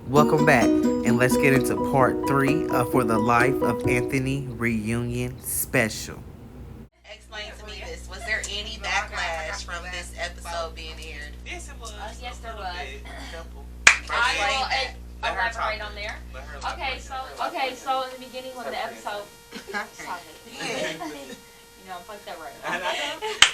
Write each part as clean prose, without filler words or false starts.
Welcome back, and let's get into part 3 For the Life of Anthony Reunion Special. Explain to me this. Was there any backlash from this episode being aired? Yes, it was. Yes, there was. Simple. I will Let her talk. elaborate on there. Let her Okay, elaborate. so in the beginning of the episode, stop it. You know, fuck that right.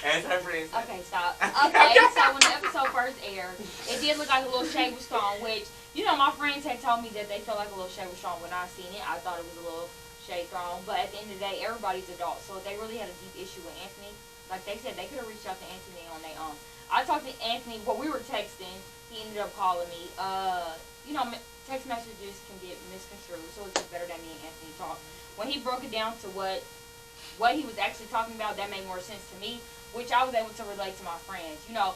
As her friend said. Okay, stop. Okay, so when the episode first aired, it did look like a little shade was thrown, which, you know, my friends had told me that they felt like a little shade was thrown when I seen it. I thought it was a little shade thrown, but at the end of the day, everybody's adult, so if they really had a deep issue with Anthony, like they said, they could have reached out to Anthony on their own. I talked to Anthony, we were texting, he ended up calling me. You know, text messages can get misconstrued, so it's just better that me and Anthony talk. When he broke it down to what he was actually talking about, that made more sense to me, which I was able to relate to my friends. You know,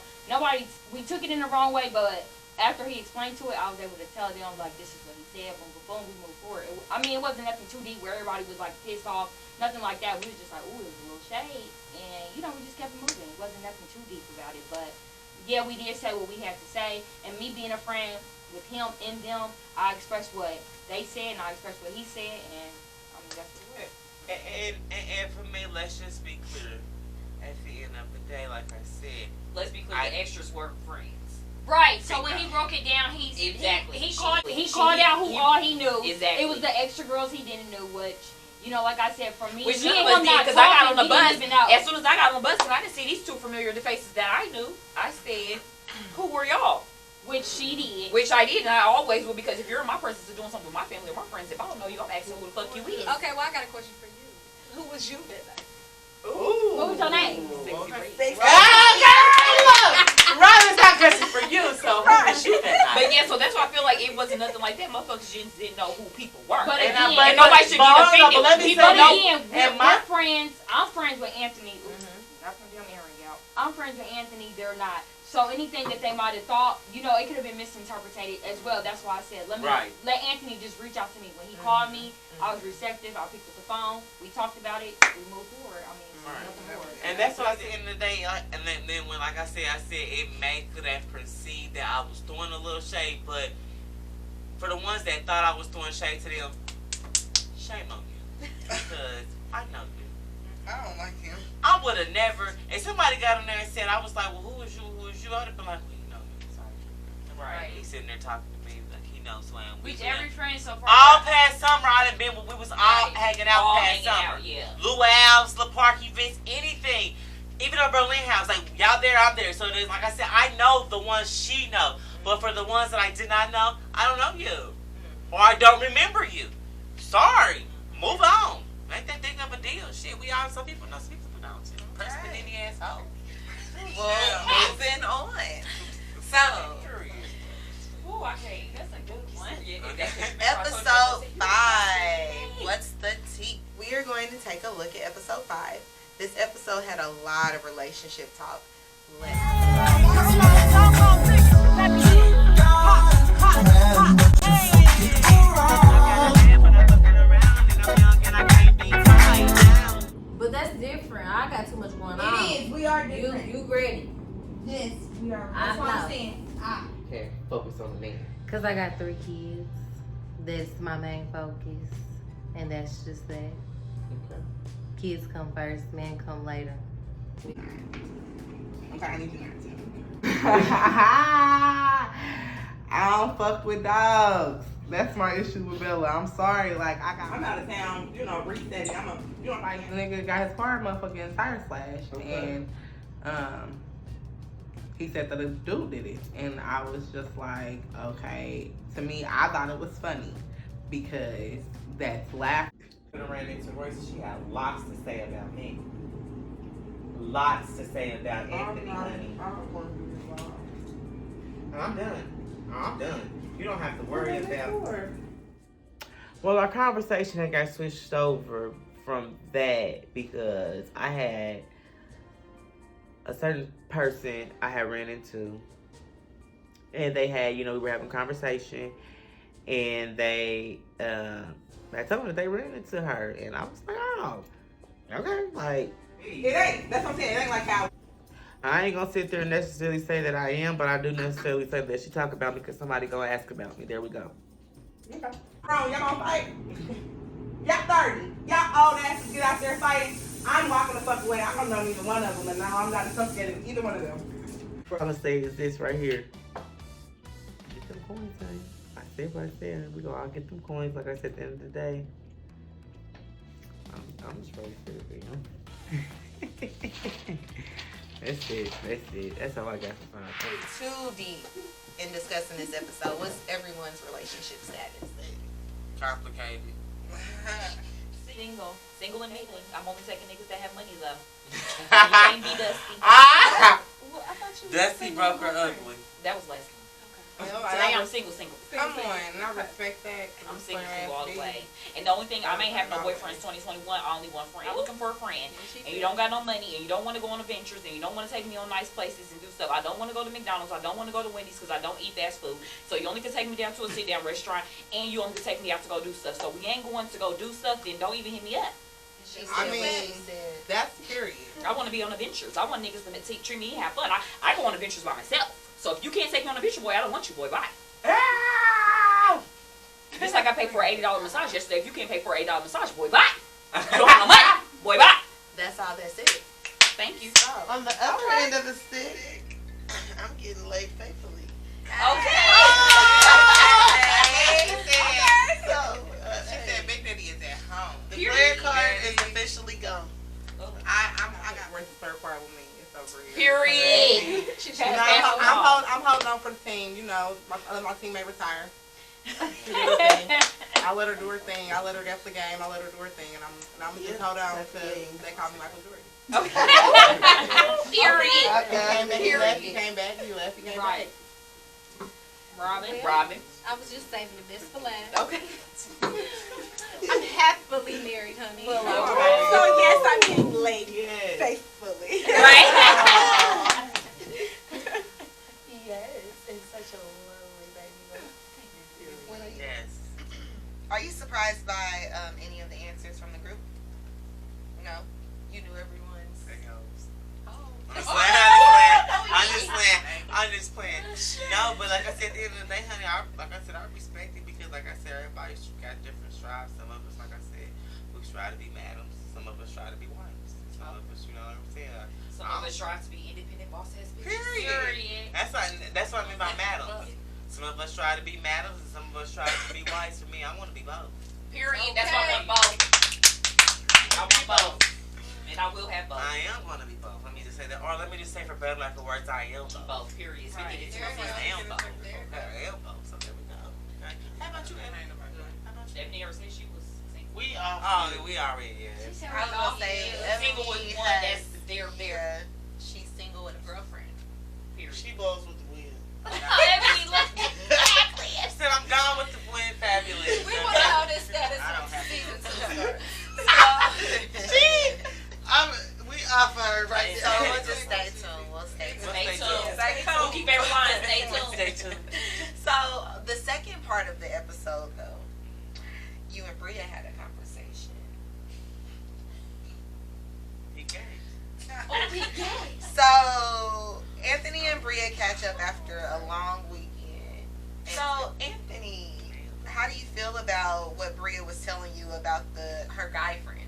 we took it in the wrong way, but after he explained to it, I was able to tell them, like, this is what he said, boom, boom, boom, we moved forward. It wasn't nothing too deep where everybody was, like, pissed off, nothing like that. We was just like, ooh, it was a little shade, and, you know, we just kept it moving. It wasn't nothing too deep about it, but, yeah, we did say what we had to say, and me being a friend with him and them, I expressed what they said, and I expressed what he said, and, I mean, that's what it was. And for me, let's just be clear. At the end of the day, like I said, Let's be clear, the extras were friends. Right. So when he broke it down, he called out who all he knew. Exactly. It was the extra girls he didn't know, which, you know, like I said, for me, Which me none and of us him did, not because I got on talking, the bus. he didn't even know. As soon as I got on the bus, and I didn't see these two familiar faces that I knew, I said, who were y'all? Which she did. Which I did, and I always will, because if you're in my presence or doing something with my family or my friends, if I don't know you, I'm asking who the fuck you is. Okay, well, I got a question for you. Who was you that night? ooh. What was your name? Riley's got questions for you, so who was you that night? But yeah, so that's why I feel like it wasn't nothing like that. Motherfuckers just didn't know who people were. But and again, nobody should get offended. But let me People say know. again, we're friends. I'm friends with Anthony. Not from them airing out. I'm friends with Anthony. They're not. So anything that they might have thought, you know, it could have been misinterpreted as well. That's why I said, let Anthony just reach out to me. When he called me, I was receptive. I picked up the phone. We talked about it. We moved forward. I mean, nothing more. And that's why at the end of the day, and then when, like I said, it could have perceived that I was throwing a little shade, but for the ones that thought I was throwing shade to them, shame on you. Because I know you. I don't like him. I would have never, if somebody got in there and said, I was like, well, who is you? I would have been like, well, you know him, sorry. Right. He's sitting there talking to me like he knows Slam. Which every friend so far. All past summer, I done been when we was all hanging out All past hanging summer. out, yeah. Luau's, La Park events, anything. Even at Berlin House, like, y'all there, I'm there. So there's, like I said, I know the ones she know. But for the ones that I did not know, I don't know you. Or I don't remember you. Sorry. Move on. Ain't that big of a deal. Shit, we all, some people know, some people don't. You know, Preston in the asshole. Well, moving on. So, Ooh, I can't. That's a good one. episode 5. What's the tea? We are going to take a look at episode 5. This episode had a lot of relationship talk. But that's different. I got too much going on. It is. We are different. You ready? Yes, we are. I That's what I'm know. saying. Okay, focus on the man. Because I got 3 kids. That's my main focus. And that's just that. Okay. Kids come first, men come later. Okay, I need you not to. I don't fuck with dogs. That's my issue with Bella. I'm sorry. Like, I'm out of town, resetting. Like, the nigga got his car motherfucking tire slashed. Okay. And, he said that the dude did it. And I was just like, okay. To me, I thought it was funny. Because that's laughter. When I ran into Royce, she had lots to say about me. Lots to say about Anthony, honey. I'm done. You don't have to worry about. Well, our conversation had got switched over from that because I had a certain person I had ran into, and they had, we were having a conversation, and I told them that they ran into her, and I was like, oh, okay, like. It ain't. That's what I'm saying. It ain't like how. I ain't gonna sit there and necessarily say that I am, but I do necessarily say that she talk about me because somebody gonna ask about me. There we go. Okay. Wrong, y'all don't fight. Y'all 30. Y'all old asses get out there fighting. I'm walking the fuck away. I don't know neither one of them, and now I'm not associated with either one of them. What I'm gonna say is this right here. Get them coins, honey. I said what I said. We gonna all get them coins, like I said at the end of the day. I'm just ready for the video. That's it. That's all I got for fun. Too deep in discussing this episode. What's everyone's relationship status? Complicated. Single and mingle. I'm only taking niggas that have money though. You can't be Dusty. Well, I thought you were Dusty single broke her boyfriend. ugly. That was last time. Well, Today I'm single. Come on, I respect that. I'm single all the way. And the only thing, I ain't have no boyfriends 2021, I only one friend. I'm looking for a friend. And you don't got no money, and you don't want to go on adventures, and you don't want to take me on nice places and do stuff. I don't want to go to McDonald's, I don't want to go to Wendy's because I don't eat fast food. So you only can take me down to a sit-down restaurant, and you only can take me out to go do stuff. So we ain't going to go do stuff, then don't even hit me up. I mean, that's period. I want to be on adventures. I want niggas to treat me and have fun. I go on adventures by myself. So if you can't take me on an adventure, boy, I don't want you, boy. Bye. Ow! Just like I paid for an $80 massage yesterday. If you can't pay for an $8 massage, boy, bye. You don't have no money, boy, bye. That's all that's it. Thank you. On the other end of the stick, I'm getting laid faithfully. Okay. So, She said Big Daddy is at home. the prayer card is officially gone. I got where's the third part with me. It's over here. Period. She passed that I'm holding on for the team. You know, my team may retire. I let her do her thing. I let her get the game. I let her do her thing, and I'm gonna just hold on because they call me Michael Jordan. Period. He came back. He left. He came back. Robin. I was just saving the best for last. Okay. I'm happily married, honey. Well, So yes, I'm getting laid Yes. faithfully. Right? Yes, it's such a lovely baby. Yes. Are you surprised by any of the answers from the group? No? You knew everyone's. I'm just playing. No, but like I said, at the end of the day, honey, I respect it because, like I said, everybody's got different strives. Some of us, like I said, we try to be madams. Some of us try to be wives. Some of us, you know what I'm saying? Some of us try to be independent boss ass bitches. Period. That's what I mean by madams. Some of us try to be madams, and some of us try to be wives. For me, I want to be both. Period. That's why I want both. I want both. And I will have both. I am going to be both. Let me just say that. Or let me just say for better lack of words, I am both. Both. Period. Right. I am both. Okay, I am both. So there we go. Okay. How about you, Ebony? Stephanie ever said she was single. We already, yeah. I was gonna say Single with Ebony one has, that's there. she's single with a girlfriend. Period. She blows with the wind. Ebony, look. Exactly. I said I'm gone with the blend fabulous. We want to know this status I don't of have season We offer her right So now. we'll just stay tuned. We'll stay tuned. Stay tuned. Stay tuned. We'll keep everyone. Stay tuned. Stay tuned. So the second part of the episode, though, you and Bria had a conversation. He gay. So Anthony and Bria catch up after a long weekend. So Anthony, how do you feel about what Bria was telling you about her guy friend?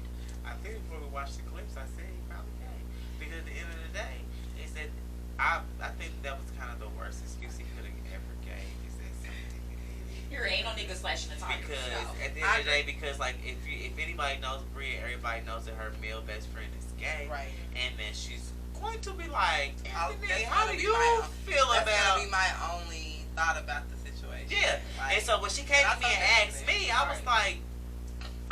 I think before we watched the clips, I said he probably gay. Because at the end of the day, he said, I think that was kind of the worst excuse he could have ever gave. He said something. Here ain't no niggas slashing the tires. Because at the end of the day, because like if anybody knows Bria, everybody knows that her male best friend is gay. Right. And then she's going to be like, Anthony, That's how do gonna be you feel That's about? gonna be my only thought about the situation. Yeah. Like, And so when she came and I to me thought and that asked was me, it. I was like,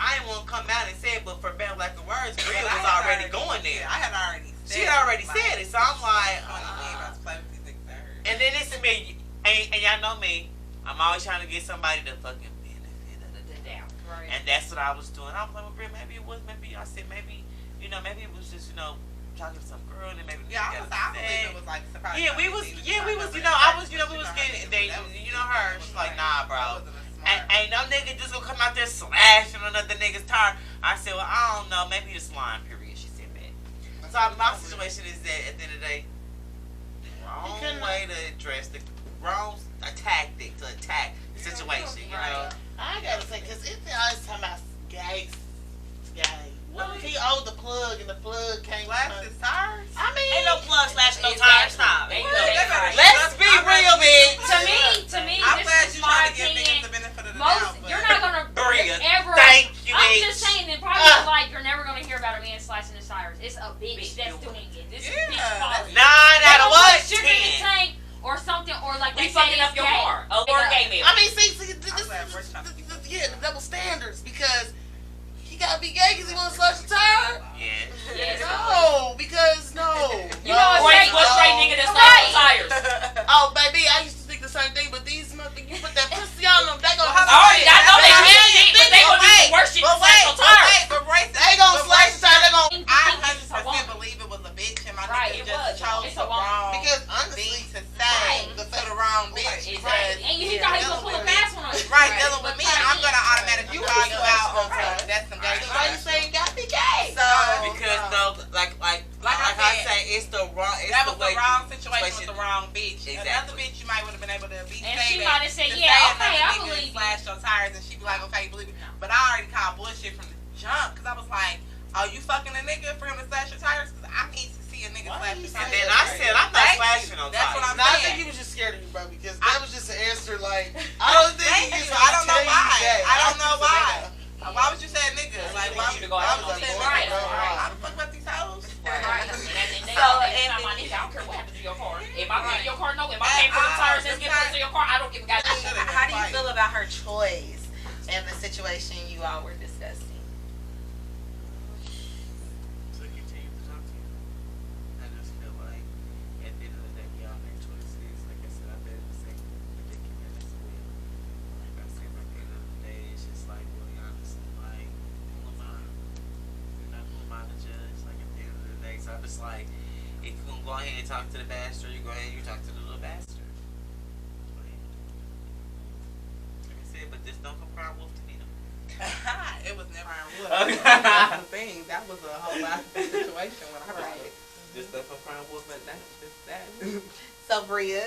I ain't want to come out and say it, but for better lack of words, Bria But I was had already going there. I had already said She had already said it, so I'm like, and then it's me, and y'all know me, I'm always trying to get somebody to fucking benefit of the doubt. Right. And that's what I was doing. I was like, well, Bria, maybe it was, maybe I said, maybe it was just, talking to some girl, and then maybe I believe it was like surprise. we was getting, we was getting, her, she's like, nah, bro. Ain't no nigga just gonna come out there slashing another nigga's tire. I said, well, I don't know, maybe it's lying, period. She said that. So my situation is that at the end of the day, wrong way to address the wrong tactic to attack the situation, you know. I the plug can't Slash his tires? I mean, Ain't no plug slash no Exactly. tire stop. Ain't Well, no they tire. better- Let's be real, bitch. To me, I'm this glad is you my trying to give opinion. niggas the benefit of the Most, doubt. you're not gonna Bria, ever. thank you, I'm bitch. just saying, in probably like you're never gonna hear about a man slashing his tires. It's a bitch that's doing it. This is bitch quality. 9 out of what? Sugar in the 10. tank or something, or like We they say fucking up it's your gay. car. A or gay male. I mean, see, this glad we're is talking about yeah, the double standards because he gotta be gay because he want to slash the tire. Yeah. Yes. No, because no. You know no, Royce was straight nigga that slashed tires. Oh, baby, I used to think the same thing, but these motherfuckers, you put that pussy on them, they gonna. Alright, I know they can shit, but they gonna do some worse shit to slash your tires. But Royce, They gonna slash the tire. They gonna. I 100% believe it was a bitch, and my Right, nigga it just was. chose It's the a woman. wrong Because thing honestly, to say for the wrong bitch. Right, Because And he thought he was gonna pull a fast one on you. right, dealing with me, I'm gonna automatically You call was you slash out on the tire. some. That's some gay Why you shit. saying you gotta be gay? So Because though, like Like I I said, say, it's the wrong. It's that the was way the wrong you- situation with the wrong bitch. Exactly. Another bitch, you might would have been able to be And say she that, might have said, to yeah, say okay, another I nigga believe you. slashed your tires, and she'd be like, okay, you believe it. But I already called bullshit from the jump because I was like, oh, you fucking a nigga for him to slash your tires? Because I need to see a nigga slash your And tires. then I said, I'm not Thank slashing you. no That's what tires. I'm No, I saying. think he was just scared of you, bro, because that was just an answer like, I don't think Thank he you. was I don't know tell you why. that. I don't know just a why. nigga. Why would you say nigga? Like, why want you would to go why out would on you say the nigga? board. How the fuck about these hoes? Right. And they So, every time I Anthony- nigga, I don't care what happens to your car. If I pay Right. your car, no. If I pay for the tires that's get put to your car, I don't give a goddamn. How do you feel about her choice and the situation you all were discussing? To continue to talk to you. I just feel like at the end of the day, we all make choices. Like I said, I've been in the same predicament as well. Like I said, at the end of the day, it's just like really honestly, like, who am I? You know, who am I to judge? Like at the end of the day, so I'm just like, if you're gonna go ahead and talk to the bastard, you go ahead and you talk to the little bastard. Like I said, but this don't come cry wolf to me though. It was never Okay. That was the thing. That was a whole lot of situation when I heard it. This don't come cry wolf, But that's just that. So Bria,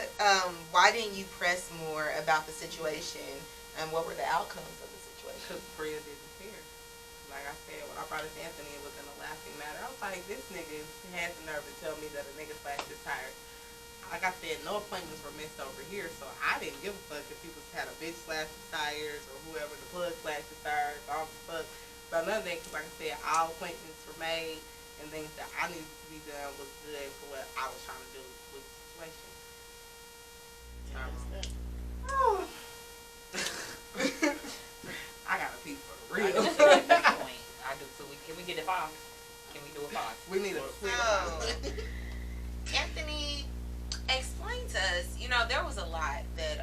why didn't you press more about the situation, and what were the outcomes of the situation? Because Bria didn't care. Like I said, when I brought it to Anthony, it wasn't a laughing matter. I was like, this nigga has the nerve to tell me that a nigga slashed his tires. Like I said, no appointments were missed over here, so I didn't give a fuck if people had a bitch slash his tires or whoever the plug slashed his tires. I don't give a fuck about none of that because, like I said, all appointments were made and things that I needed to be done was good for what I was trying to do with the situation. I gotta pee for the I real. do too at this point. I do too. Can we get a 5? Can we do a 5? We need a Anthony, explain to us. You know, there was a lot that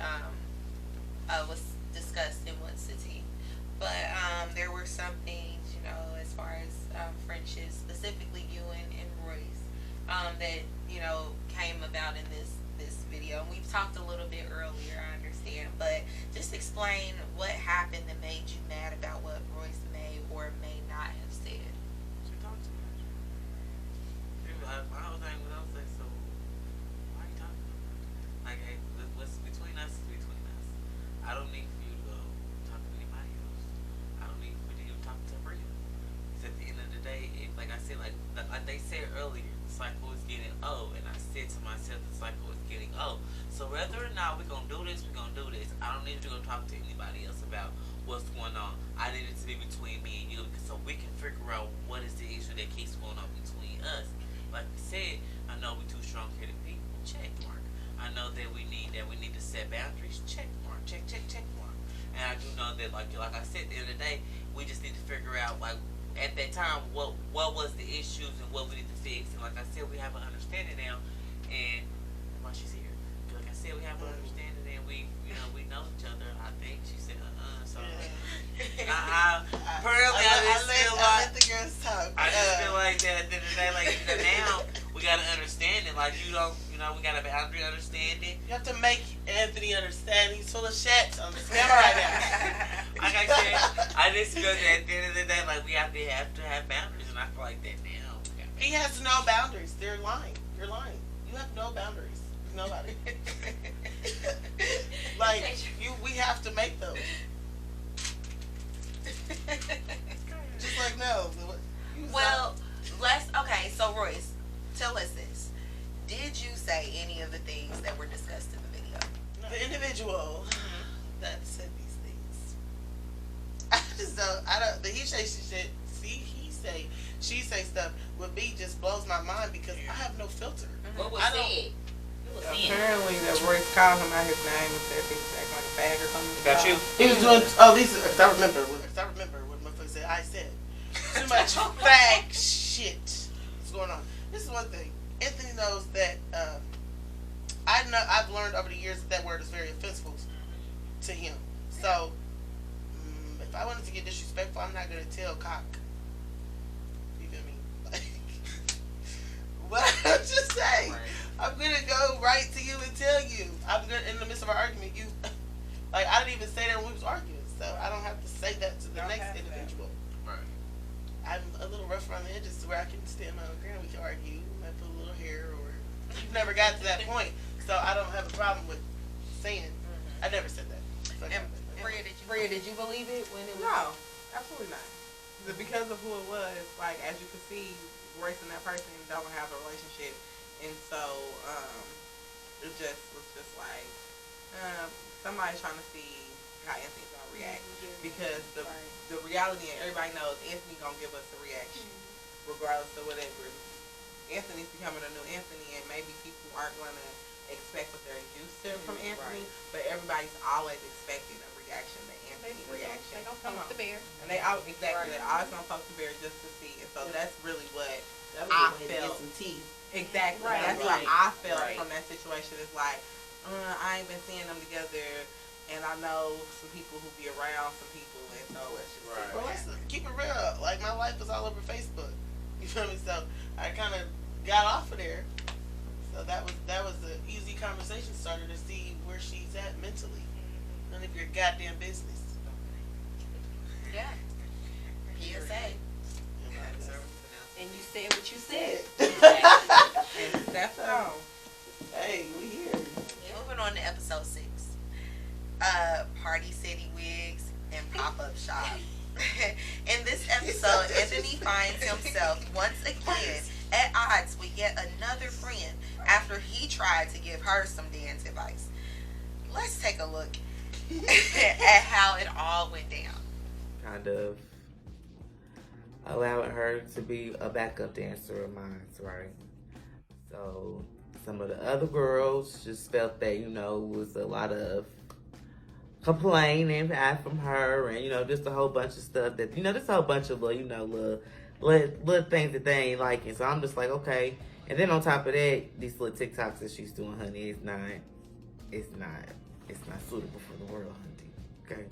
was discussed in one city, but there were some things, you know, as far as friendships, specifically you and Royce, that you know came about in this video. And we've talked a little bit earlier, I understand, but just explain what happened that made you mad about what Royce may or may not have said. She talked too much. My whole thing was, I was like, so why are you talking? Like, hey, what's between us is between us. I don't need for you to go talk to anybody else. I don't need for you to talk to Bria. Because at the end of the day, like I said, like they said earlier, the cycle is getting old, and I said to myself, the cycle is getting old. So whether or not we're gonna do this, we're gonna do this. I don't need you to go talk to anybody else about what's going on. I need it to be between me and you, so we can figure out what is the issue that keeps going on between us. Like we said, I know we're two strong-headed people. Check mark. I know that we need to set boundaries. Check mark. Check mark. And I do know that, like I said, at the end of the day, we just need to figure out, like, at that time, what was the issues and what we need to fix. And like I said, we have an understanding now. And why she's here? Like I said, we have an understanding and we know each other. I think she said, so. Apparently, I let the girls talk. I just feel like that at the end of the day, like, now we got to understand it. Like, we got a boundary understanding. You have to make Anthony understand he's full of shit. Understand right now. Like I said, I just feel that at the end of the day, like, we have to have boundaries, and I feel like that now. He has no boundaries. They're lying. You're lying. You have no boundaries. Nobody. Like, we have to make those. Just like no. Well, let's just don't. I don't. The he say she said. See, he say she say stuff with me just blows my mind because I have no filter. What was said? Apparently, that Royce called him out his name and said he was acting like a fag or something. Got you? He was doing. Oh, these. I remember what motherfucker said. I said too much fag shit. What's going on? This is one thing. Anthony knows that. I've learned over the years that word is very offensive to him. So, if I wanted to get disrespectful, I'm not gonna tell cock. You feel me? Like, what I'm just saying. Right. I'm gonna go right to you and tell you. I'm gonna, in the midst of our argument, you, like, I didn't even say that when we was arguing, so I don't have to say that to the next individual. Right. I'm a little rough around the edges to where I can stand my own ground. We can argue, I might put a little hair, or you've never got to that point, so I don't have a problem with saying. I never said that. So Bria, did you believe it when it was? No, absolutely not. Because of who it was, like, as you can see, Royce and that person don't have a relationship. And so, it just was just like, somebody's trying to see how Anthony's going to react. Because the reality, and everybody knows, Anthony's going to give us a reaction, regardless of whatever. Anthony's becoming a new Anthony, and maybe people aren't going to expect what they're used to from Anthony, but everybody's always expecting a reaction, the Anthony reaction. They're going to poke the bear. And they always going to poke the bear just to see. And so that's really what I felt. Exactly. Right. That's what I felt from that situation. It's like, I ain't been seeing them together, and I know some people who be around some people, and so let's just see. Well, let's keep it real. Like, my life is all over Facebook. You feel me? So I kind of got off of there. So that was an easy conversation starter to see where she's at mentally. None of your goddamn business. Yeah. PSA. And you said what you said. And that's all. Hey, we here. Moving on to episode 6. Party City Wigs and Pop-Up Shop. In this episode, Anthony finds himself once again at odds with yet another friend after he tried to give her some dance advice. Let's take a look at how it all went down. Kind of allowing her to be a backup dancer of mine, right? So some of the other girls just felt that, was a lot of complaining from her, and, just a whole bunch of stuff that, just a whole bunch of little things that they ain't liking. So I'm just like, okay. And then on top of that, these little TikToks that she's doing, honey, it's not suitable for the world, honey.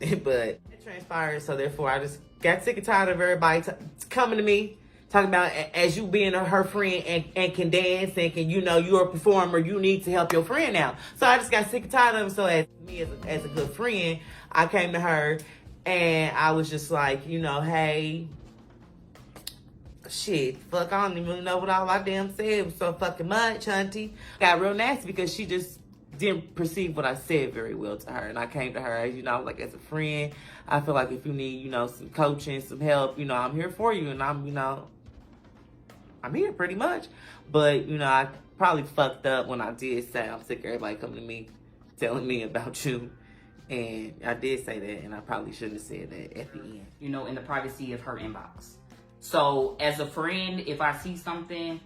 Okay. But it transpired, so therefore I just got sick and tired of everybody coming to me talking about as you being her friend and can dance and can, you're a performer, you need to help your friend out. So I just got sick and tired of it. So as me as a good friend, I came to her and I was just like, hey, shit, fuck, I don't even know what all I damn said. It was so fucking much, hunty. Got real nasty because she just didn't perceive what I said very well to her. And I came to her, as as a friend. I feel like if you need, some coaching, some help, I'm here for you. And I'm here pretty much. But, I probably fucked up when I did say I'm sick of everybody coming to me, telling me about you. And I did say that, and I probably shouldn't have said that at the end. In the privacy of her inbox. So as a friend, if I see something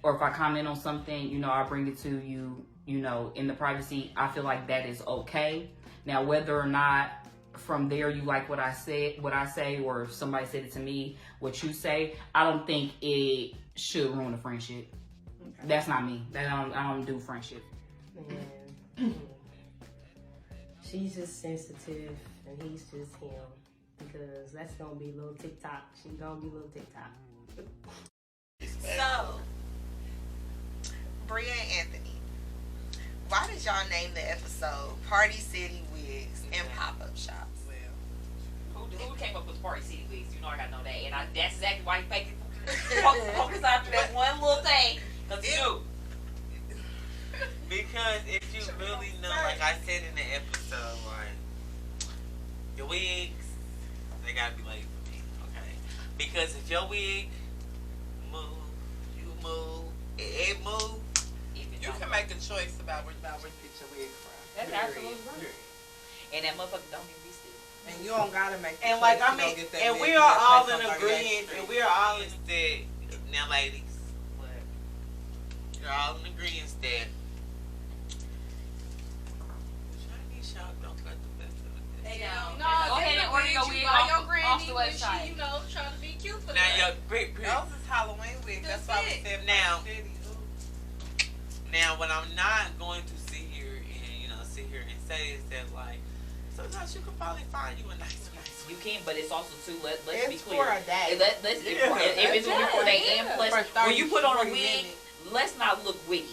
or if I comment on something, I bring it to you, in the privacy. I feel like that is okay. Now, whether or not from there you like what I say, or if somebody said it to me, what you say, I don't think it should ruin a friendship. Okay. That's not me. I don't do friendship. Man. She's just sensitive and he's just him. Because that's gonna be little TikTok. She's gonna be little TikTok. So, Bria and Anthony, why did y'all name the episode Party City Wigs and Pop-Up Shops? Well, who came up with Party City Wigs? I gotta know that. And that's exactly why you focus after that one little thing. Because you. Because if you really know, like I said in the episode, your wigs, they gotta be laid for me, okay? Because if your wig move, you move, it move. You can make a choice about where you get your wig from. That's absolutely right. And that motherfucker don't even be still. And you don't gotta make. And like I mean, and we are all in agreement. And we are all in that now, ladies. What? You're all in agreement that Chinese shop don't cut the best of it. They don't. No, Go ahead and order your wig off the website. She, trying to be cute for Now, that. your great. Those is Halloween wigs. That's why we said Now. City. Now, what I'm not going to sit here and say is that like sometimes you can probably find you a nice one. You can, but it's also too. Let's be It's clear. for a day. Let's if it's for a day and plus For when you put on a 30, 40 wig, minutes. let's not look wiggy.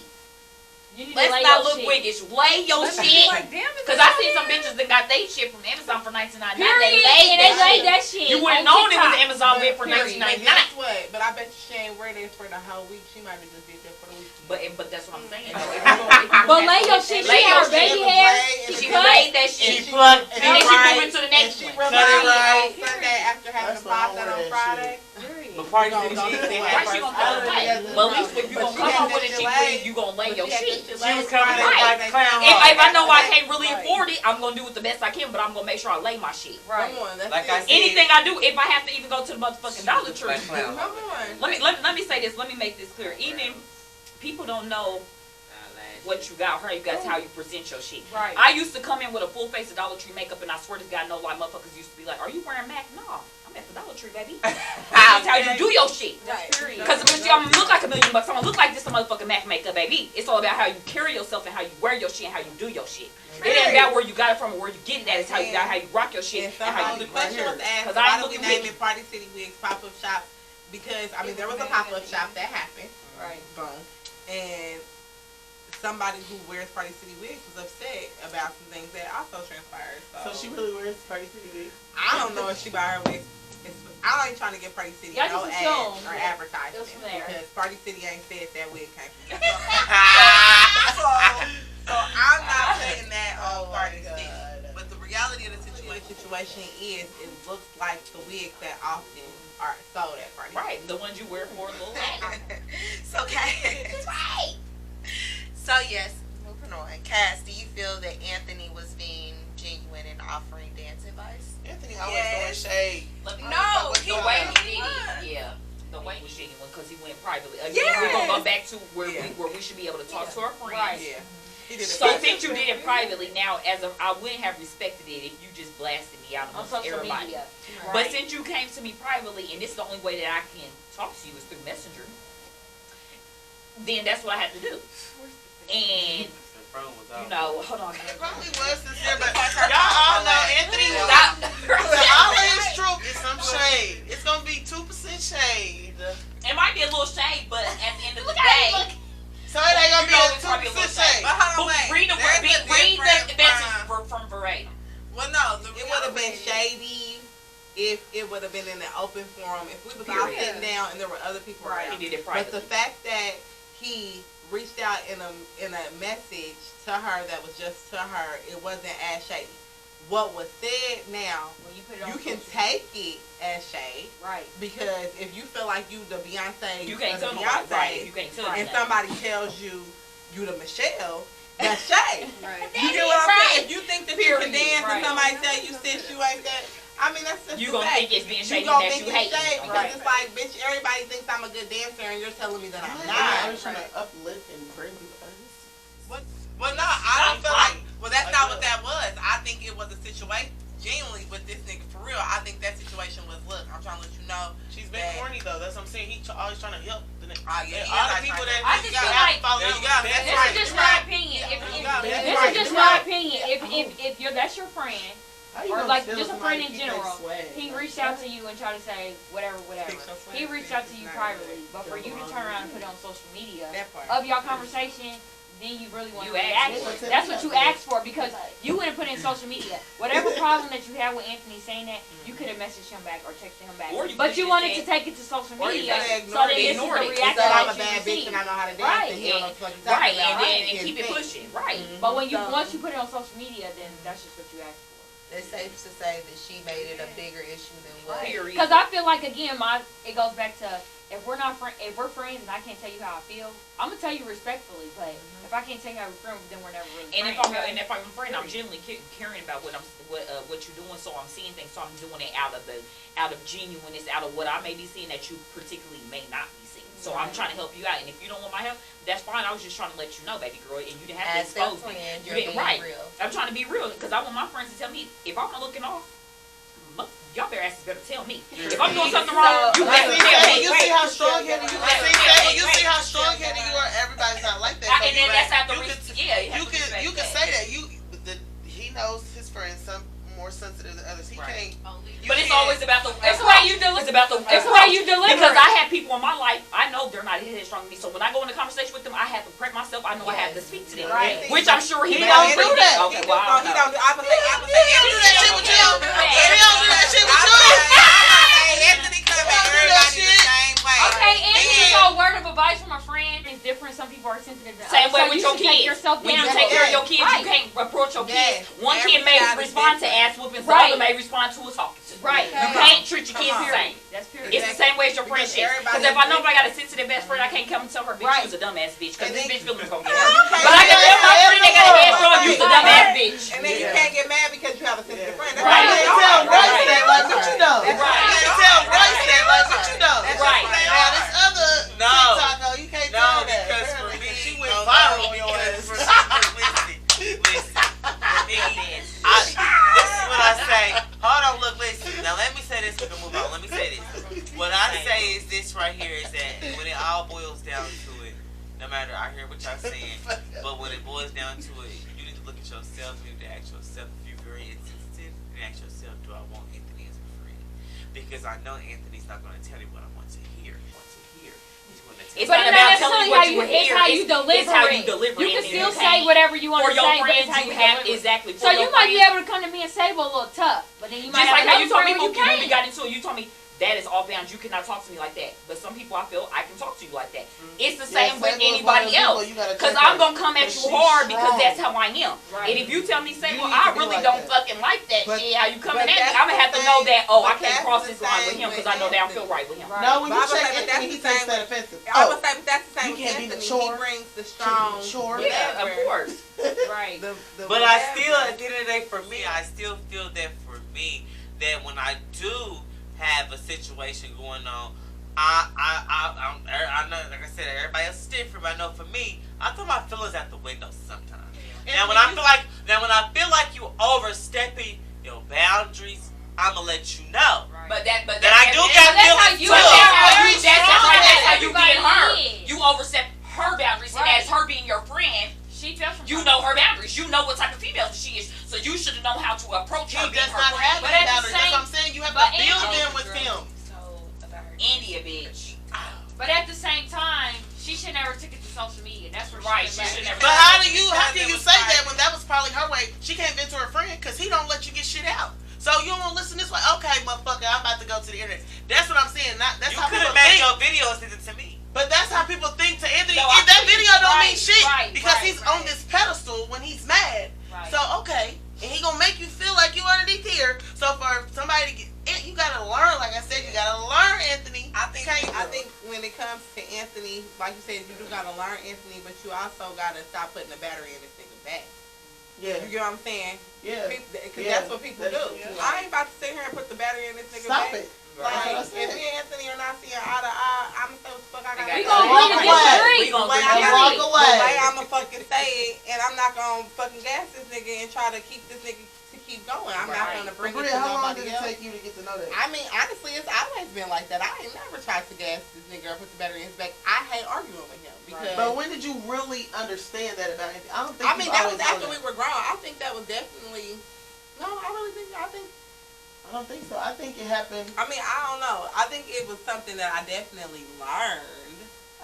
You need to Let's lay not your look shit. wiggish. Lay your shit. Like, damn, it's Cause I seen some bitches that got they shit from Amazon for $19.99. Period. They And they laid laid that that shit. shit. You would have on known it was TikTok. Amazon wig for Period. $19.99. Guess what? But I bet you she ain't wear this for the whole week. She might have just did that for the week. But that's what I'm saying. But lay your shit. She Lay got your her baby shit. hair. She cut. laid that shit. She plucked And then she moved into the next She one. realized right. on Sunday after having That's a why I pasta wear on that Friday. But Party Don't- City don't Chic, do they it. had Right, she first gonna order. cut. But at least if you But gonna she come had up with a that cheap delay. wig, you gonna lay your shit. She was coming in Right. like clown If I know I rock. can't really afford it, I'm gonna do it the best I can, but I'm gonna make sure I lay my shit. Right. Come on, that's Like it. I said, Anything I do, if I have to even go to the motherfucking Dollar Tree. Like clown Come rock. on. Let me say this. Let me make this clear. Even people don't know what you got, how you got, how you present your shit. Right. I used to come in with a full face of Dollar Tree makeup, and I swear to God, no lie, motherfuckers used to be like, "Are you wearing MAC?" No, I'm at the Dollar Tree, baby. That's how you do your shit. Right. Because I'm gonna look like $1 million. I'm gonna look like this motherfucking MAC makeup, baby. It's all about how you carry yourself and how you wear your shit and how you do your shit. It ain't about where you got it from or where you get it at. It's how you rock your shit And and how somehow you the do right question here. was asked, 'Cause why I do look we at name me. it Party City Wigs pop-up shop? Because, I mean, there was a pop-up shop that happened. Right. Boom. And somebody who wears Party City Wigs was upset about some things that also transpired. So she really wears Party City wigs? I don't know if she buy her wigs. I ain't trying to get Party City Y'all no just ads assume or that advertisement it was from there. because Party City ain't said that wig came from Ah. So I'm not putting that Oh on my Party God. City. But the reality of the situation is it looks like the wigs that often are sold at Party Right, the ones you wear for a little while. So, Cass. So, yes, moving on. Cass, do you feel that Anthony was being genuine and offering dance advice? Anthony always Yes. throwing shade. No, The he way was. he did it, yeah. The way was genuine because he went privately. Again, Yes. we're gonna go back to where Yeah. we should be able to talk to our friends. Right. Yeah. He did it So fast. since you did it privately, now I wouldn't have respected it if you just blasted me out On amongst social everybody. media. But Right. since you came to me privately, and this is the only way that I can talk to you is through Messenger, then that's what I had to do. And you know, hold on. It probably was sincere, but y'all all know Anthony was Stop. all of his truth is some shade. It's gonna be 2% shade. It might be a little shade, but at the end of the Look at day, it, So it ain't gonna You know be it's probably a a little 2% shade. But hold on, wait. read the There's a message difference from verbatim. Well, no, it would have been shady if it would have been in the open forum. If we was all Period. sitting down and there were other people Right. around. He did it But the privately. fact that he reached out in a message to her that was just to her, it wasn't as shady. What was said now, When you put it on you can social- take it as shade Right. because if you feel like you the Beyonce, You can't of the tell nobody, Beyonce, right? You can't tell and nobody. somebody tells you the Michelle, that's shade. Right. You get what I'm Right. saying? If you think that you can Period. dance Right. and somebody tell you sis, you ain't that. I mean, that's just You the gonna fact. think it's being shady You gonna that think you it's hate. shade because Right. it's like, bitch, everybody thinks I'm a good dancer and you're telling me that I'm I not. was trying to uplift and bring people. Well, no, I don't feel like. Well, that's not what that was. I think it was a situation. Genuinely with this nigga, for real, I think that situation was, look, I'm trying to let you know. She's been that- corny though. That's what I'm saying. He always trying to help the nigga. Oh, yeah, And he all is the people trying that to- I just feel like- follow There him, you go. that's This right. is just You're my right. opinion. If That's this right. is just You're my right. opinion. If you're that's your friend, How you or gonna like steal just a somebody friend in if you fake general, swag? he reached out to you and tried to say whatever. Fix your swag, He reached out to you fix privately, it. but for you to turn around and put it on social media That part. of your conversation, then you really want You to asked react. for it. That's what you asked for because you wouldn't put it in social media. Whatever problem that you had with Anthony saying that, you could have messaged him back or texted him back. Or you But could've you just wanted said- to take it to social Or you media, could've so ignored that it. this is Ignored the it. reaction Said I'm a that you bad bitch received. and I know how to dance Right, and he don't know what the fuck he's Right, talking about. and It's keep it fake. pushing. Right. But when you So- once you put it on social media, then that's just what you asked for. It's safe to say that she made it a bigger issue than what. Period. Because I feel like again, it goes back to if we're friends and I can't tell you how I feel, I'm gonna tell you respectfully. But if I can't tell you how we're friends, then we're never really And friends. if I'm a friend, I'm genuinely caring about what you're doing. So I'm seeing things. So I'm doing it out of genuineness, out of what I may be seeing that you particularly may not be seeing. So I'm trying to help you out. And if you don't want my help, that's fine. I was just trying to let you know, baby girl, and you didn't have to expose me. You didn't, right? Real. I'm trying to be real because I want my friends to tell me if I'm not looking off. Y'all better asses better tell me. If I'm doing something wrong, you better tell me. You see how strong-headed you are. You see how strong-headed you are. Everybody's not like that. And then that's after you can say that he knows his friends some more sensitive than others. He can't. But it's always about the. It's why you deliver. It's about the. It's why you deliver. Because I have people in my life. I know they're not headstrong with me. So when I go into conversation with them, I have to prep myself. I know I have to speak to them. Right. Which I'm sure he don't do that. Okay. Well, he don't do. I'm gonna say. He don't do that shit with you. He don't do that shit with you. Anthony coming. Everybody the same way. Okay, Anthony. So word of advice from a friend is different. Some people are sensitive to same way with your kids. When you take care of your kids, you can't approach your kids. One kid may respond to ass whoopings, the other may respond to a talking to. Right. You can't treat your kids the same. That's pure. It's the same way as your friendship. Because if I know if I got a sensitive best friend, I can't come and tell her, bitch, you's a dumbass bitch. Because this bitch feelings gonna get hurt. But I can tell my friend they got a headstrong, you's a dumbass bitch. And then you can't get mad because you have a sensitive friend. Right. You can tell Royce that, like, what you know. That's right. You can tell Royce that, like, what you know. That's right. Now, this other TikTok, you can't tell that. Because for me, she went viral on your ass. Listen. This is what I say. Hold on, look, listen. Now let me say this. We can move on. Let me say this. What I say is this right here is that when it all boils down to it, no matter I hear what y'all saying, but when it boils down to it, you need to look at yourself. You need to ask yourself if you're very insensitive, and ask yourself, do I want Anthony as a friend? Because I know Anthony's not going to tell me what I want to hear. It's not about telling you what you hear. It's how you deliver it. It's how you deliver it. You can still say whatever you want to say. For your friends, you have exactly. So you might be able to come to me and say, well, a little tough, but then you might just like how you told me when we got into it. You told me that is off bounds. You cannot talk to me like that. But some people, I feel, I can talk to you like that. It's the same with anybody else. Because I'm gonna come at you hard because that's how I am. And if you tell me, say, well, I really don't fucking like that shit. How you coming at me? I'm gonna have to know that. Oh, I can't cross this line with him because I know that I don't feel right with him. No, when you check Anthony, he takes that offensive. I would say, but that's the same with Anthony. He brings the strong. Yeah, of course. Right. But I still, at the end of the day, for me, I still feel that for me, that when I do have a situation going on, I know, like I said, everybody else is different, but I know for me, I throw my feelings out the window sometimes. Now when I feel like you overstepping your boundaries, I'ma let you know. Right. But that I do got feelings too. That's how you get her. You overstep her boundaries, and as her being your friend, you know her boundaries. You know what type of female she is, so you should know how to approach her. He does not have any boundaries. That's what I'm saying. You have to build them with him. India, bitch. But at the same time, she should never took it to social media. That's where right. She should never. But how can you say that when that was probably her way? She can't vent to her friend because he don't let you get shit out. So you don't want to listen this way? Okay, motherfucker, I'm about to go to the internet. That's what I'm saying. That's how people think. You could have made your video and sent it to me. But that's how people think to Anthony. No, that video don't mean shit because he's on this pedestal when he's mad. Right. So okay, and he gonna make you feel like you underneath here. So for somebody to get, you gotta learn. Like I said, you gotta learn, Anthony. I think when it comes to Anthony, like you said, you do gotta learn Anthony, but you also gotta stop putting the battery in this nigga's back. Yeah. You get what I'm saying? Yeah. Because that's what people do. Yeah. I ain't about to sit here and put the battery in this nigga's back. Stop it. Like, if me and Anthony are not seeing eye to eye, I'm gonna say what the fuck I got to say. We gonna bring a disagree. We gonna walk away. The way I'ma fucking say it, and I'm not gonna fucking gas this nigga and try to keep this nigga to keep going. I'm not gonna bring it to how long nobody did it else. take you to get to know that? I mean, honestly, it's always been like that. I ain't never tried to gas this nigga or put the battery in his back. I hate arguing with him. Because but when did you really understand that about Anthony? I don't think. I mean, that was after we were grown. I think that was definitely. No, I really think. I don't think so. I think it happened. I mean, I don't know. I think it was something that I definitely learned.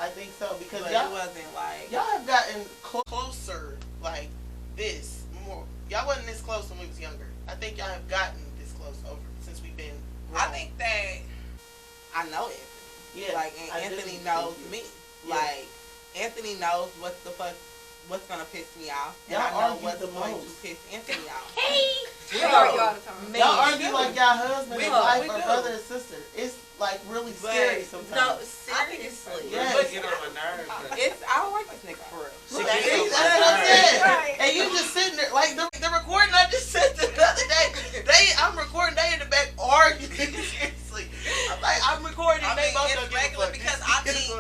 I think so because y'all, it wasn't like y'all have gotten closer like this more. Y'all wasn't this close when we was younger. I think y'all have gotten this close over since we've been grown. I think that I know Anthony. Yeah, like and Anthony knows me. Yeah. Like Anthony knows what's gonna piss me off, and I know what's going to piss Anthony off. We argue all the time. Y'all argue like y'all husband and wife or brother and sister. It's like like really scary sometimes. No, seriously. Yes. But get on my nerves. I don't like this nigga for real. That's what I'm saying. And you just sitting there, like the recording I just said the other day. I'm recording, they in the back arguing. Seriously, I'm like, I'm recording. They both it's don't give a regular fuck. because I think you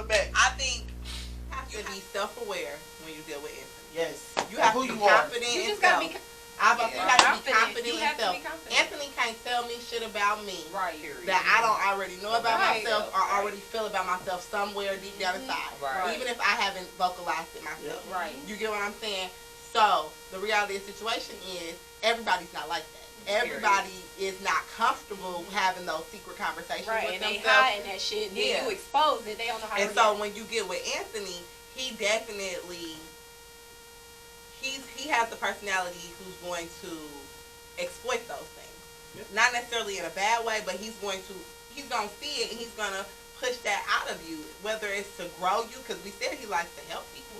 have to be self-aware when you deal with Anthony. Yes, You have who to be you are. confident You in just gotta self. be. You have to be confident You in have to self. be confident. Anthony can't tell me shit about me Right. that I don't already know about Right. myself or already feel about myself somewhere deep down inside. Right. Even if I haven't vocalized it myself. Right. You get what I'm saying? So the reality of the situation is everybody's not like that. Everybody is not comfortable having those secret conversations Right, with and they themselves. hiding that shit. And Yeah. then you expose it. They don't know how to And so when you get with Anthony, he definitely he has the personality who's going to exploit those things. Yep. Not necessarily in a bad way, but he's gonna see it and he's gonna push that out of you, whether it's to grow you, because we said he likes to help people.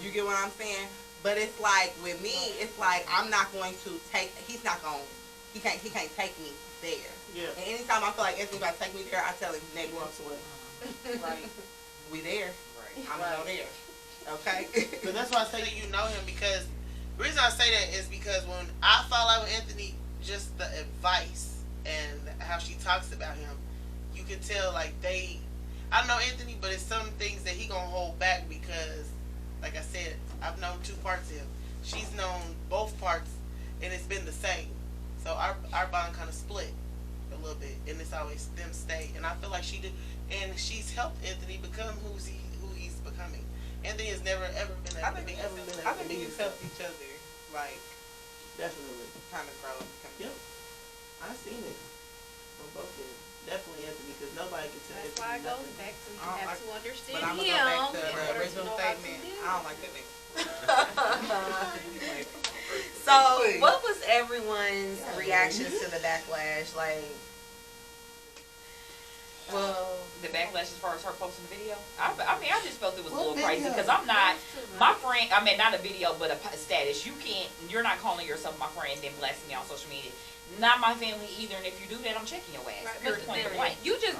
You get what I'm saying? But it's like with me, it's like I'm not going to take. He can't take me there. Yeah. And anytime I feel like Anthony's about to take me there, I tell him, "Nigga, Walks away. Right. we there. Right. I'm gonna go there." Okay. So that's why I say you know him, because the reason I say that is because when I fall out with Anthony, just the advice and how she talks about him, you can tell like I know Anthony, but it's some things that he gonna hold back because, like I said, I've known two parts of him. She's known both parts, and it's been the same. So our bond kind of split a little bit, and it's always them stay. And I feel like she did, and she's helped Anthony become who he's becoming. Anthony has never ever been I at the think beginning. you helped each other, like, Definitely. kind of grow. Yep. I've seen it from both ends. Definitely Anthony, because nobody can tell That's Anthony why it goes nothing. back to you I don't have like- to understand But I'm him. gonna go back to in the order to original know how to statement. deal I don't with like that nigga. So, what was everyone's reactions to the backlash? Like, well, The backlash as far as her posting the video, I mean, I just felt it was a What little crazy video? because I'm not my friend. I mean, not a video, but a status. You're not calling yourself my friend and then blasting me on social media. Not my family either. And if you do that, I'm checking your ass. Right, Period, point blank. You just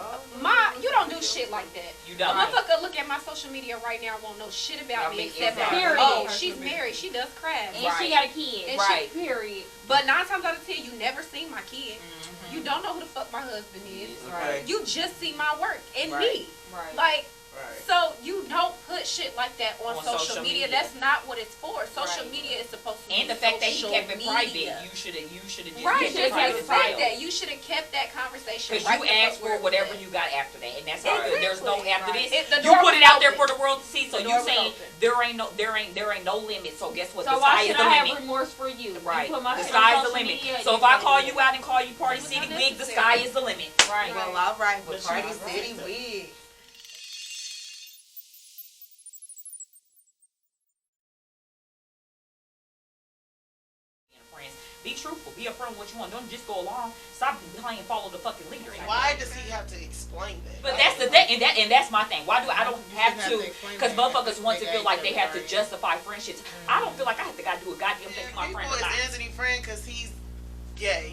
you don't do shit like that. You A don't. motherfucker look at my social media right now won't know shit about I me mean, except for exactly. oh, Period. she's married, she does crabs. And Right. she got a kid. And Right. Period. But 9 times out of 10, you never seen my kid. Mhm. You don't know who the fuck my husband is. Right. You just see my work and Right. me. Right. Like, Right. so you don't put shit like that on, On social social media. media. That's not what it's for. Social Right. media is supposed to And be the fact that he social kept it private, media. you should have just Right, kept just it private the as fact well. that you should have kept that conversation. Because right you the fuck asked where for it was whatever at. you got after that, and that's all good. There's no Exactly. after Right. this. The You door put it was out there open. for the world to see. So The you door was saying open. there ain't no limit. So guess what? So The why sky is should the I have limit. remorse for you? Right. You put my The shit on sky's the social limit. media, So you if I know call it. you out and call you Party It was City Wig, the unnecessary. sky is the limit. Right. well, all right, But with she Party was City right, though. Wig. Friends, be truthful. Be upfront with what you want. Don't just go along. Stop playing follow the fucking leader. Why does he have to explain that? But that's the thing, and that's my thing. Why do I don't have have to? to explain Because that. motherfuckers want to They feel like they have to right. justify friendships. I don't feel like I have to gotta do a goddamn thing for my People friend or is not. Anthony friend because he's gay,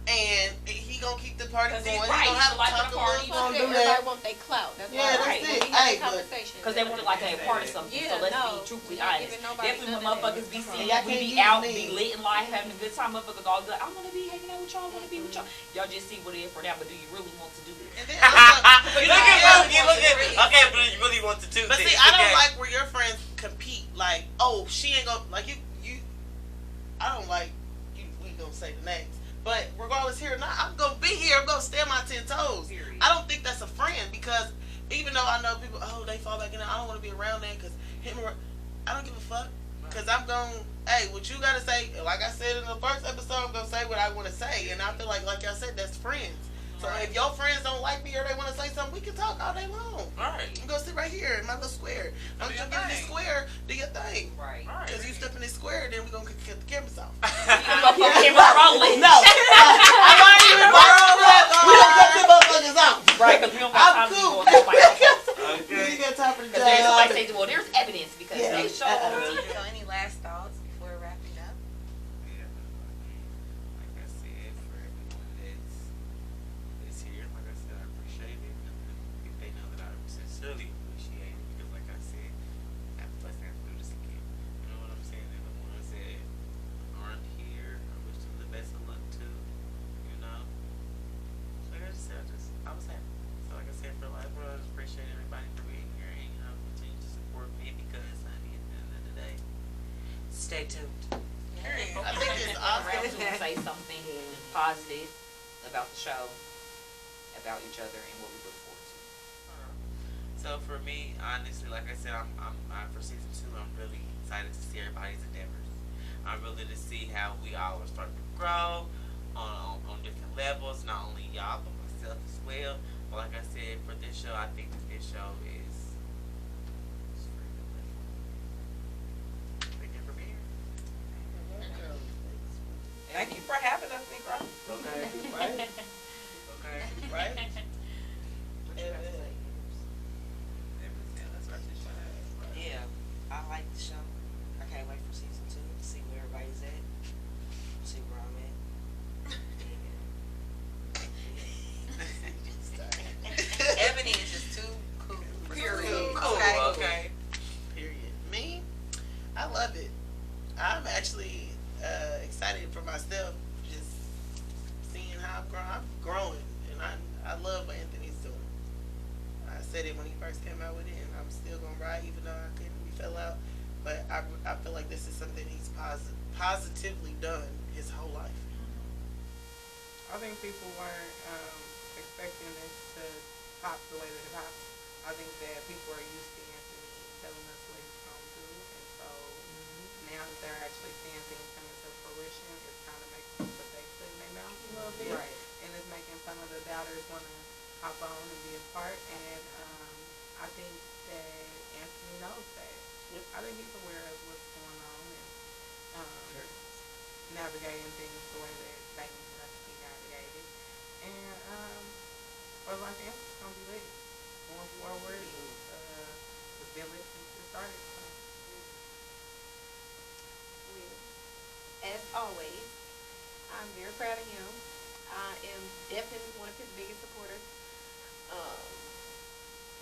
and he gonna keep the party 'Cause going. he's He right, gonna he's have the life of talk the a party. little, gonna do Everybody that. want their clout. That's Yeah, why that's right. it. When we Hey, have but- conversation. Because they want it like they're a part of something. Yeah, So let's no. be truthfully We're not honest. giving nobody Definitely when none of that. motherfuckers be Come on. seen, Y'all we can't be use out, me. be lit in life, having a good time. Motherfuckers all good. I want to be hanging out with y'all. I want to be with y'all. Y'all just see what it is for now, but do you really want to do it? And then also, You know, look yeah, at you look at okay, but you really want to do but things. see, I don't okay? like where your friends compete. Like, oh, she ain't gonna like you. I don't like you. We gonna say the names, but regardless here or not, I'm gonna be here. I'm gonna stand my 10 toes. Period. I don't think that's a friend because even though I know people, oh, they fall back in. I don't want to be around that because him. I don't give a fuck because I'm going. Hey, what you gotta say? Like I said in the first episode, I'm gonna say what I want to say, and I feel like y'all said, that's friends. So if your friends don't like me or they want to say something, we can talk all day long. Right. I'm gonna sit right here in my little square. I'm Do gonna your get in this thing. square, do your thing. Right. Because you step in this square, then we're gonna cut the cameras off. Motherfucking rolling. No, I'm not even we don't cut the motherfuckers off. Right, because we don't got time I'm to cool. go on like We ain't got time for the Because there's job. somebody say, well, there's evidence because Yeah. they show. So, any last thoughts before wrapping up? Yeah, like I said, for everyone that's here, like I said, I appreciate it. truly appreciate it because, like I said, after first time to do this again, you know what I'm saying? And the ones that aren't here, I wish them the best of luck too. You know. So like I just said, I was happy. So like I said, for life, I just appreciate everybody for being here and continue to support me because honey, at the end of the day, stay tuned. I think it's Round awesome. two, say something positive about the show, about each other, and what we look forward to. So for me, honestly, like I said, I'm for season 2. I'm really excited to see everybody's endeavors. I'm really to see how we all are starting to grow on different levels, not only y'all but myself as well. But like I said, for this show, I think that this show is freaking lit. Thank you for being here. Thank you for having us, Negro. Okay. Right? Okay. Right? That's what I just said. Yeah, I like the show. I can't wait for season 2 to see where everybody's at, see where I'm at. Ebony is just too cool. Period. Cool. Okay. Period. Me, I love it. I'm actually excited for myself, just seeing how I'm growing, and I love what Anthony's doing. I said it when he first came out with it, and I'm still gonna ride, even though we fell out. But I feel like this is something he's positively done his whole life. I think people weren't expecting this to pop the way that it popped. I think that people are used to Anthony telling us what he's going to do, and so now that they're actually seeing things come into fruition, it's kind of making them put their foot in their mouth a little bit, Right. and it's making some of the doubters want to hop on and be a part. And I think that Anthony knows that. I think he's aware of what's going on and navigating things the way that they need to be navigated. And or like Anthony's gonna be lit going forward. The village is started. As always, I'm very proud of him. I am definitely one of his biggest supporters.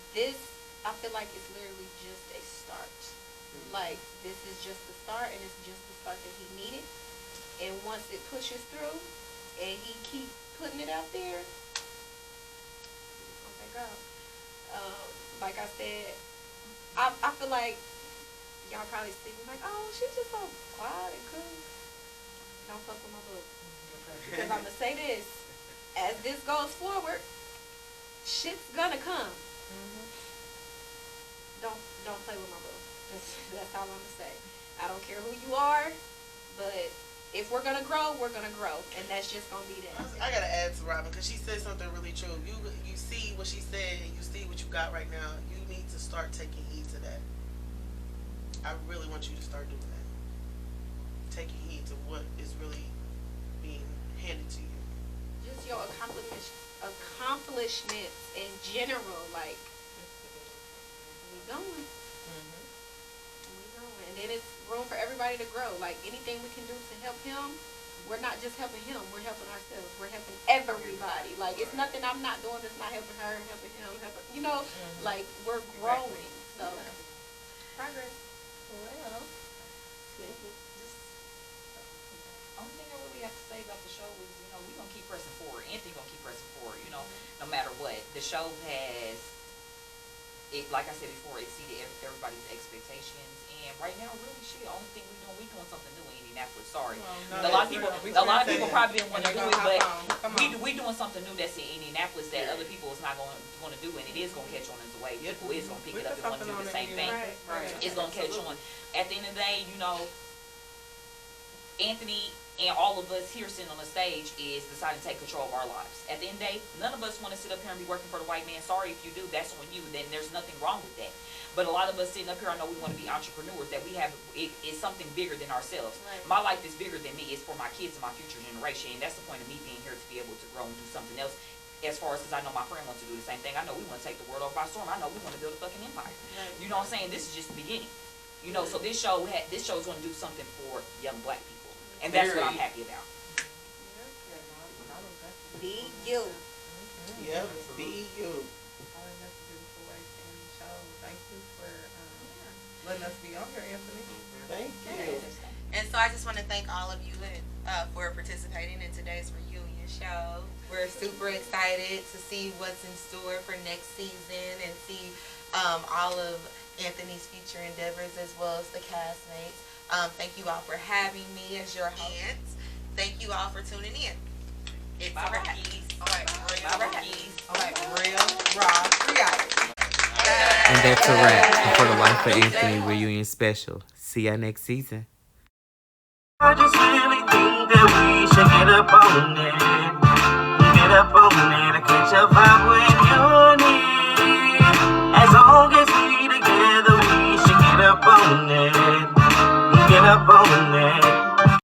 This, I feel like it's literally just a start. Like, this is just the start, and it's just the start that he needed. And once it pushes through, and he keep putting it out there, he's gonna take off. Like I said, I feel like y'all probably see me like, oh, she's just so quiet and cool. Don't fuck with my book. Because I'm gonna say this, as this goes forward, shit's gonna come. Don't play with my book. That's all I'm gonna say. I don't care who you are, but if we're gonna grow, we're gonna grow, and that's just gonna be that. I gotta add to Robin because she said something really true. You see what she said, and you see what you got right now. You need to start taking heed to that. I really want you to start doing that. Taking heed to what is really being handed to you. Just your accomplishments in general, like we going. And then it's room for everybody to grow. Like anything we can do to help him, we're not just helping him, we're helping ourselves. We're helping everybody. Like it's nothing I'm not doing that's not helping her, helping him, helping like we're growing. So progress. Well, only thing I really have to say about the show is, we're gonna keep pressing forward. Anthony gonna keep pressing forward, no matter what. The show has like I said before, exceeded everybody's expectations. And right now, really, shit, the only thing we doing something new in Indianapolis. Sorry, a lot of people probably didn't want to do it, but we doing something new that's in Indianapolis that other people is not going to do, and it is going to catch on as a way. People is going to pick it up and want to do the same thing. It's going to catch on. At the end of the day, Anthony and all of us here sitting on the stage is deciding to take control of our lives. At the end of the day, none of us want to sit up here and be working for the white man. Sorry if you do, that's on you. Then there's nothing wrong with that. But a lot of us sitting up here, I know we want to be entrepreneurs, that we have, it's something bigger than ourselves. Right. My life is bigger than me. It's for my kids and my future generation. And that's the point of me being here, to be able to grow and do something else. As far as, because I know my friend wants to do the same thing. I know we want to take the world over by storm. I know we want to build a fucking empire. Right. You know what I'm saying? This is just the beginning. So this show is going to do something for young black people. And that's what I'm happy about. Be you. Yep, be you. All that's a beautiful way to end the show. Thank you for letting us be on here, Anthony. Thank you. And so I just want to thank all of you for participating in today's reunion show. We're super excited to see what's in store for next season and see all of Anthony's future endeavors as well as the castmates. Thank you all for having me as your host. And thank you all for tuning in. It's Bye, a wrap. Rockies. All right, Bye, Rockies. all right, real, raw reality. And that's a wrap for the Life of Anthony reunion special. See ya next season. I just really think that we should get up on it.